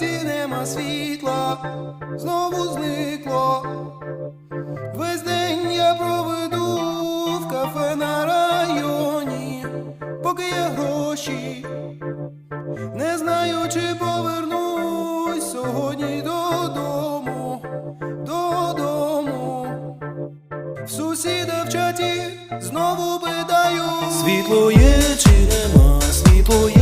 хаті нема світла, знову зникло. Весь день я проведу в кафе на районі, поки є гроші. Не знаю, чи повернусь сьогодні додому, додому. В сусіда в чаті знову питаю: світло є чи нема, світло є.